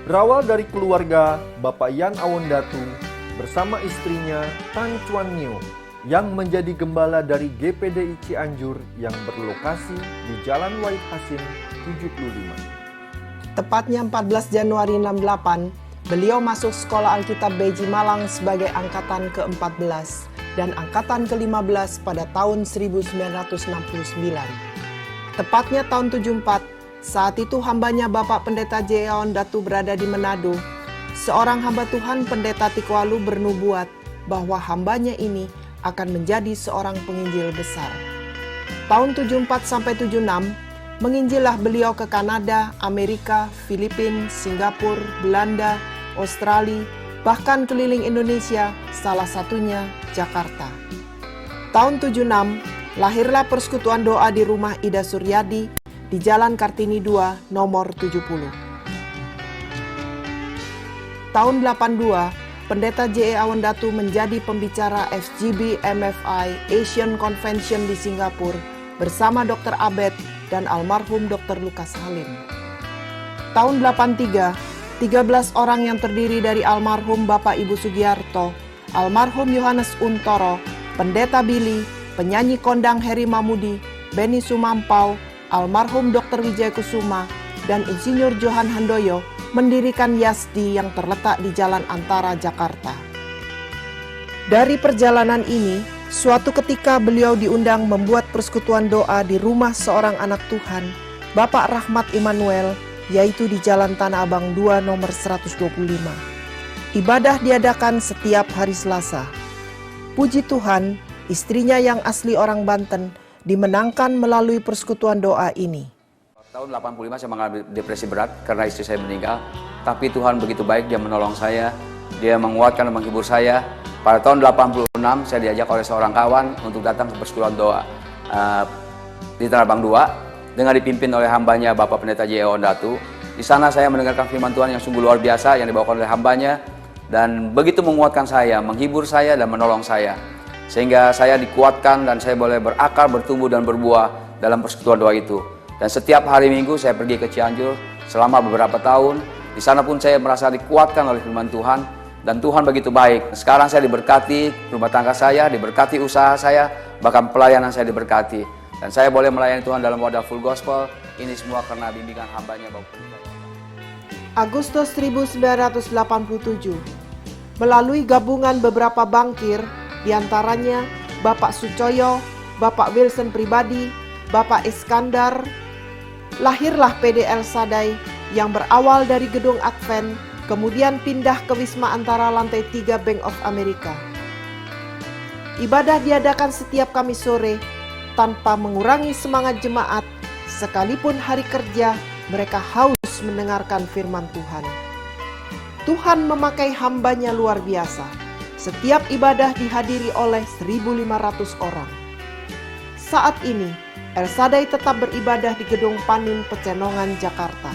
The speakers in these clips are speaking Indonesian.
Berawal dari keluarga Bapak Yan Awondatu bersama istrinya Tan Chuan Nio yang menjadi gembala dari GPDI Cianjur yang berlokasi di Jalan Wahid Hasim 75. Tepatnya 14 Januari 68, beliau masuk Sekolah Alkitab Beji Malang sebagai angkatan ke-14 dan angkatan ke-15 pada tahun 1969. Tepatnya tahun 74, saat itu hambanya Bapak Pendeta J. Awondatu berada di Manado. Seorang hamba Tuhan Pendeta Tikwalu bernubuat bahwa hambanya ini akan menjadi seorang penginjil besar. Tahun 74 sampai 76, menginjillah beliau ke Kanada, Amerika, Filipina, Singapura, Belanda, Australia, bahkan keliling Indonesia, salah satunya Jakarta. Tahun 76, lahirlah Persekutuan Doa di rumah Ida Suryadi di Jalan Kartini 2, nomor 70. Tahun 82, Pendeta J. Awondatu menjadi pembicara FGB MFI Asian Convention di Singapura bersama Dr. Abed dan almarhum Dr. Lukas Halim. Tahun 83, 13 orang yang terdiri dari almarhum Bapak Ibu Sugiarto, almarhum Yohanes Untoro, Pendeta Billy, penyanyi kondang Heri Mamudi, Benny Sumampau, almarhum Dr. Wijaya Kusuma, dan Insinyur Johan Handoyo mendirikan Yasdi yang terletak di Jalan Antara, Jakarta. Dari perjalanan ini, suatu ketika beliau diundang membuat persekutuan doa di rumah seorang anak Tuhan, Bapak Rahmat Immanuel, yaitu di Jalan Tanah Abang 2 nomor 125. Ibadah diadakan setiap hari Selasa. Puji Tuhan, istrinya yang asli orang Banten dimenangkan melalui persekutuan doa ini. Tahun 85 saya mengalami depresi berat karena istri saya meninggal. Tapi Tuhan begitu baik, Dia menolong saya. Dia menguatkan dan menghibur saya. Pada tahun 86 saya diajak oleh seorang kawan untuk datang ke persekutuan doa di Tanah Abang 2 dengan dipimpin oleh hambanya Bapak Pendeta J. Awondatu. Di sana saya mendengarkan firman Tuhan yang sungguh luar biasa yang dibawakan oleh hambanya dan begitu menguatkan saya, menghibur saya dan menolong saya. Sehingga saya dikuatkan dan saya boleh berakar, bertumbuh dan berbuah dalam persekutuan doa itu. Dan setiap hari Minggu saya pergi ke Cianjur selama beberapa tahun. Di sana pun saya merasa dikuatkan oleh firman Tuhan. Dan Tuhan begitu baik. Sekarang saya diberkati rumah tangga saya, diberkati usaha saya, bahkan pelayanan saya diberkati. Dan saya boleh melayani Tuhan dalam wadah full gospel. Ini semua karena bimbingan hambanya Bapak. Agustus 1987, melalui gabungan beberapa bankir, diantaranya Bapak Sucoyo, Bapak Wilson pribadi, Bapak Iskandar, lahirlah PD El Shaddai yang berawal dari gedung Advent, kemudian pindah ke Wisma Antara lantai 3 Bank of America. Ibadah diadakan setiap Kamis sore tanpa mengurangi semangat jemaat, sekalipun hari kerja mereka haus mendengarkan firman Tuhan. Tuhan memakai hambanya luar biasa. Setiap ibadah dihadiri oleh 1.500 orang. Saat ini, El Shaddai tetap beribadah di Gedung Panin Pecenongan, Jakarta.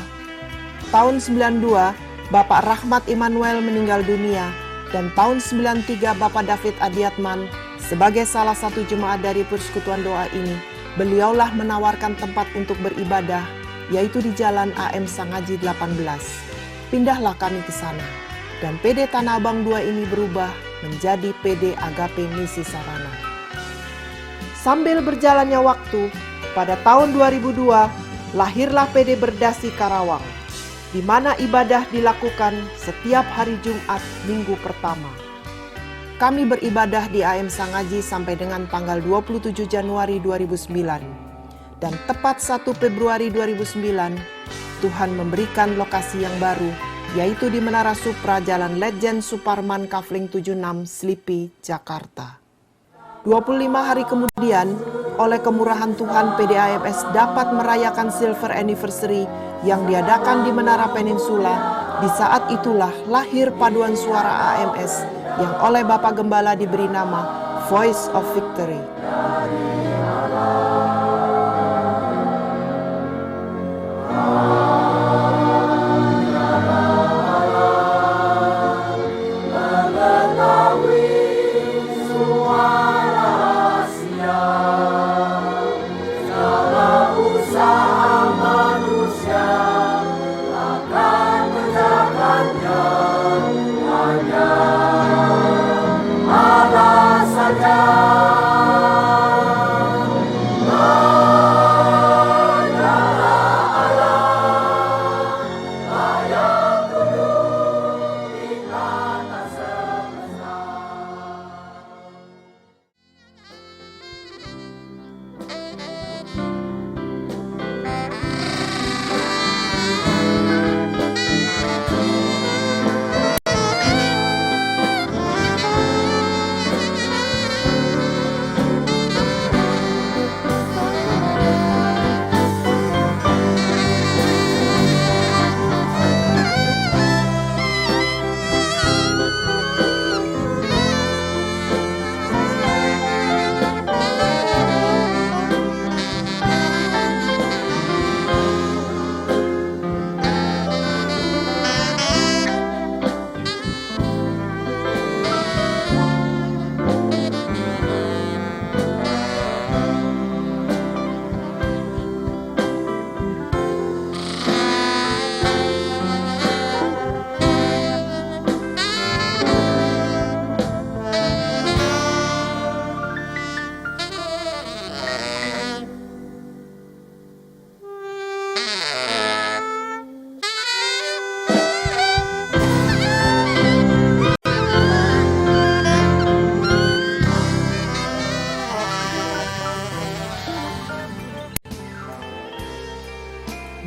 Tahun 92, Bapak Rahmat Immanuel meninggal dunia, dan tahun 93 Bapak David Adiatman sebagai salah satu jemaat dari persekutuan doa ini, beliaulah menawarkan tempat untuk beribadah, yaitu di Jalan AM Sangaji 18. Pindahlah kami ke sana, dan PD Tanah Abang 2 ini berubah menjadi PD Agape Misi Sarana. Sambil berjalannya waktu, pada tahun 2002, lahirlah PD Berdasi Karawang, di mana ibadah dilakukan setiap hari Jumat minggu pertama. Kami beribadah di AM Sangaji sampai dengan tanggal 27 Januari 2009. Dan tepat 1 Februari 2009, Tuhan memberikan lokasi yang baru, yaitu di Menara Supra Jalan Legend Suparman Kavling 76, Slipi, Jakarta. 25 hari kemudian, oleh kemurahan Tuhan PDAMS dapat merayakan Silver Anniversary yang diadakan di Menara Peninsula. Di saat itulah lahir paduan suara AMS yang oleh Bapak Gembala diberi nama Voice of Victory. Usaha manusia akan menjaga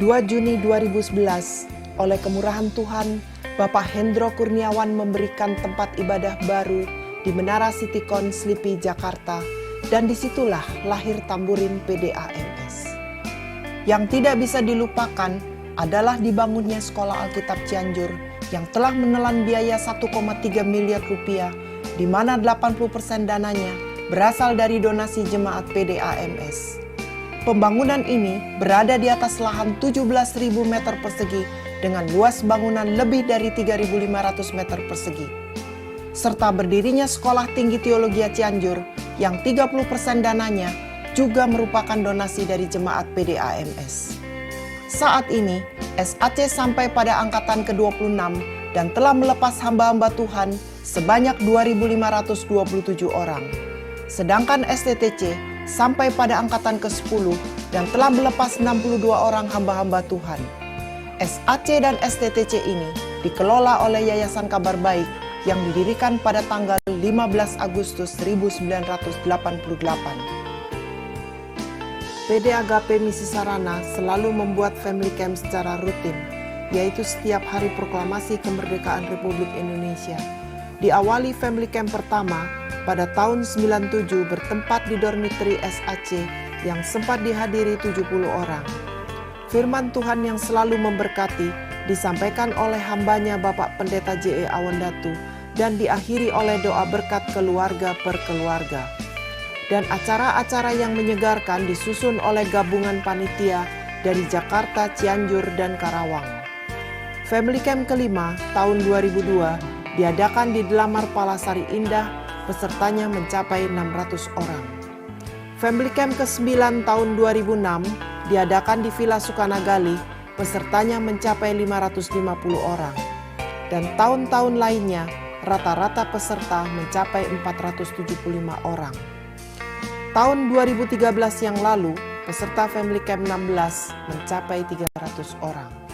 2 Juni 2011, oleh kemurahan Tuhan, Bapak Hendro Kurniawan memberikan tempat ibadah baru di Menara Citycon Sleepy, Jakarta, dan disitulah lahir Tamburin PDAMS. Yang tidak bisa dilupakan adalah dibangunnya Sekolah Alkitab Cianjur yang telah menelan biaya 1,3 miliar rupiah, di mana 80% dananya berasal dari donasi jemaat PDAMS. Pembangunan ini berada di atas lahan 17.000 meter persegi dengan luas bangunan lebih dari 3.500 meter persegi. Serta berdirinya Sekolah Tinggi Teologi Cianjur yang 30% dananya juga merupakan donasi dari jemaat PDAMS. Saat ini, SAC sampai pada angkatan ke-26 dan telah melepas hamba-hamba Tuhan sebanyak 2.527 orang. Sedangkan STTC sampai pada angkatan ke-10 dan telah melepas 62 orang hamba-hamba Tuhan. SAC dan STTC ini dikelola oleh Yayasan Kabar Baik yang didirikan pada tanggal 15 Agustus 1988. PD Agape Misi Sarana selalu membuat family camp secara rutin, yaitu setiap hari proklamasi kemerdekaan Republik Indonesia. Diawali family camp pertama pada tahun 97 bertempat di dormitory SAC yang sempat dihadiri 70 orang. Firman Tuhan yang selalu memberkati disampaikan oleh hambanya Bapak Pendeta J.E. Awandatu dan diakhiri oleh doa berkat keluarga per keluarga. Dan acara-acara yang menyegarkan disusun oleh gabungan panitia dari Jakarta, Cianjur, dan Karawang. Family Camp kelima tahun 2002 diadakan di Delamar Palasari Indah, pesertanya mencapai 600 orang. Family Camp ke-9 tahun 2006 diadakan di Villa Sukanagali, pesertanya mencapai 550 orang. Dan tahun-tahun lainnya, rata-rata peserta mencapai 475 orang. Tahun 2013 yang lalu, peserta Family Camp 16 mencapai 300 orang.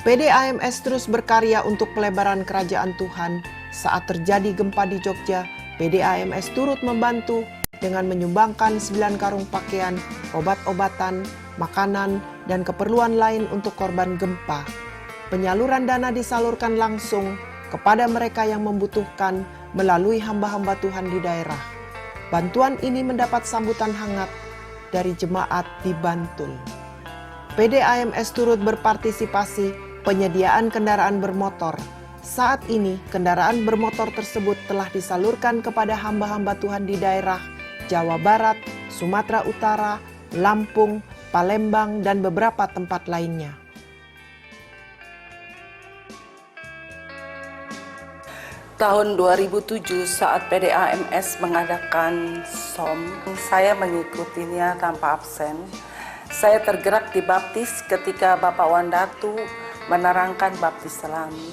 PDAMS terus berkarya untuk pelebaran kerajaan Tuhan. Saat terjadi gempa di Jogja, PDAMS turut membantu dengan menyumbangkan 9 karung pakaian, obat-obatan, makanan, dan keperluan lain untuk korban gempa. Penyaluran dana disalurkan langsung kepada mereka yang membutuhkan melalui hamba-hamba Tuhan di daerah. Bantuan ini mendapat sambutan hangat dari jemaat di Bantul. PDAMS turut berpartisipasi penyediaan kendaraan bermotor. Saat ini, kendaraan bermotor tersebut telah disalurkan kepada hamba-hamba Tuhan di daerah Jawa Barat, Sumatera Utara, Lampung, Palembang, dan beberapa tempat lainnya. Tahun 2007 saat PDAMS mengadakan SOM, saya mengikutinya tanpa absen. Saya tergerak dibaptis ketika Bapak Wandatu menerangkan baptis selami.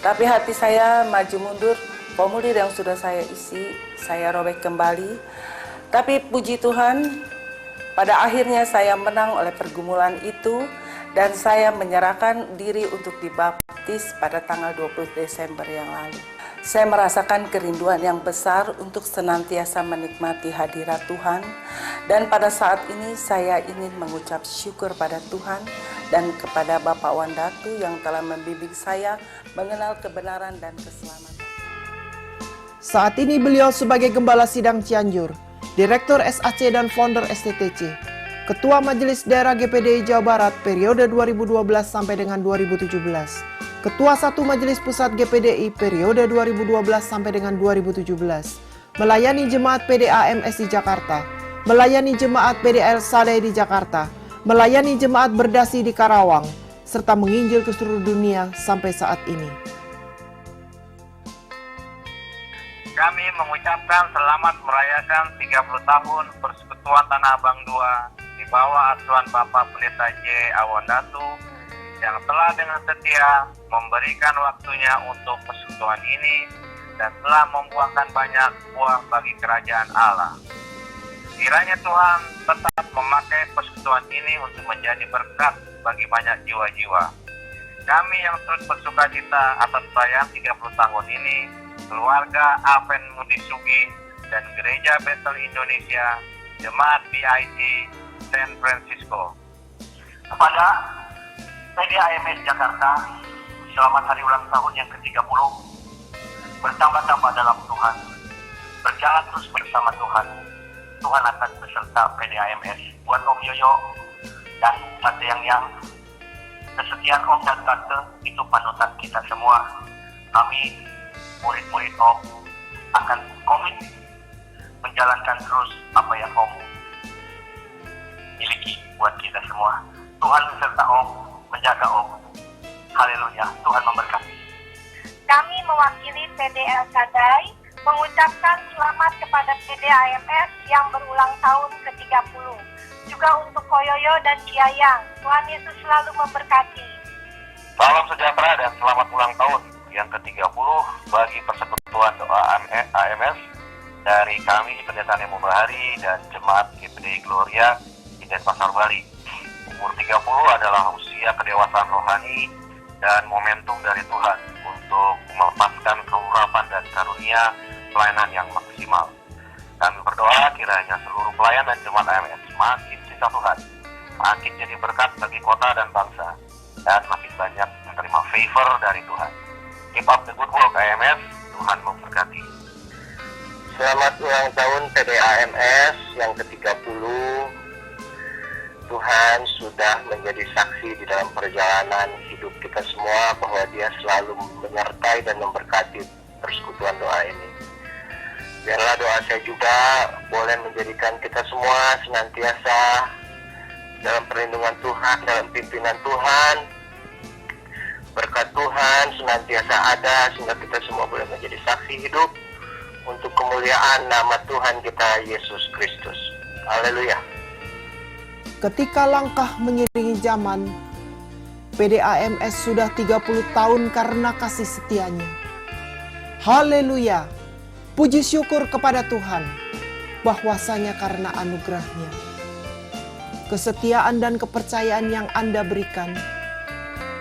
Tapi hati saya maju mundur, formulir yang sudah saya isi, saya robek kembali. Tapi puji Tuhan, pada akhirnya saya menang oleh pergumulan itu dan saya menyerahkan diri untuk dibaptis pada tanggal 20 Desember yang lalu. Saya merasakan kerinduan yang besar untuk senantiasa menikmati hadirat Tuhan. Dan pada saat ini saya ingin mengucap syukur pada Tuhan dan kepada Bapak Wandatu yang telah membimbing saya mengenal kebenaran dan keselamatan. Saat ini beliau sebagai Gembala Sidang Cianjur, Direktur SAC dan Founder STTC, Ketua Majelis Daerah GPDI Jawa Barat periode 2012 sampai dengan 2017. Ketua 1 Majelis Pusat GPDI periode 2012 sampai dengan 2017, melayani jemaat PDAMS di Jakarta, melayani jemaat PDL Sadai di Jakarta, melayani jemaat Berdasi di Karawang, serta menginjil ke seluruh dunia sampai saat ini. Kami mengucapkan selamat merayakan 30 tahun Persekutuan Tanah Abang II di bawah asuhan Bapak Pendeta J. Awandatu yang telah dengan setia memberikan waktunya untuk persekutuan ini dan telah membuahkan banyak buah bagi kerajaan Allah. Kiranya Tuhan tetap memakai persekutuan ini untuk menjadi berkat bagi banyak jiwa-jiwa. Kami yang terus bersuka cita atas perayaan 30 tahun ini, keluarga Aven Mudisugi dan Gereja Bethel Indonesia, Jemaat BIT San Francisco. Kepada PDAMS Jakarta, selamat hari ulang tahun yang ke-30. Bertambah-tambah dalam Tuhan, berjalan terus bersama Tuhan. Tuhan akan beserta PDAMS. Buat Om Yoyo dan Tante Yang, kesetiaan Om dan Tante itu panutan kita semua. Kami, murid-murid Om, akan komit menjalankan terus apa yang Om miliki buat kita semua. Tuhan beserta Om, menjaga Om. Haleluya, Tuhan memberkati. Kami mewakili PDL Sadai mengucapkan selamat kepada PDAMS yang berulang tahun ke-30. Juga untuk Koyoyo dan Ciayang. Tuhan Yesus selalu memberkati. Salam sejahtera dan selamat ulang tahun yang ke-30 bagi Persekutuan Doa AMS dari kami Pendeta Nemo Bahari dan Jemaat GPDI Gloria di Denpasar, Bali. Umur 30 adalah usia kedewasaan rohani dan momentum dari Tuhan untuk melepaskan keurapan dan karunia pelayanan yang maksimal. Kami berdoa kiranya seluruh pelayan dan jemaat AMS makin cinta Tuhan, makin jadi berkat bagi kota dan bangsa, dan makin banyak menerima favor dari Tuhan. Keep up the good work AMS, Tuhan memberkati. Selamat ulang tahun PDAMS yang ke-30. Tuhan sudah menjadi saksi di dalam perjalanan hidup kita semua bahwa Dia selalu menyertai dan memberkati persekutuan doa ini. Biarlah doa saya juga boleh menjadikan kita semua senantiasa dalam perlindungan Tuhan, dalam pimpinan Tuhan. Berkat Tuhan senantiasa ada sehingga kita semua boleh menjadi saksi hidup untuk kemuliaan nama Tuhan kita Yesus Kristus. Haleluya. Ketika langkah mengiringi zaman, PDAMS sudah 30 tahun karena kasih setianya. Haleluya, puji syukur kepada Tuhan, bahwasanya karena anugerah-Nya. Kesetiaan dan kepercayaan yang Anda berikan,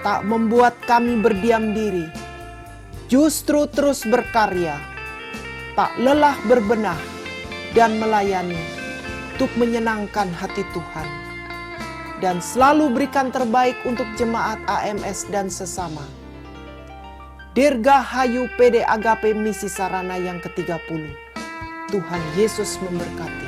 tak membuat kami berdiam diri, justru terus berkarya, tak lelah berbenah dan melayani untuk menyenangkan hati Tuhan, dan selalu berikan terbaik untuk jemaat AMS dan sesama. Dirgahayu PD Agape Misi Sarana yang ke-30. Tuhan Yesus memberkati.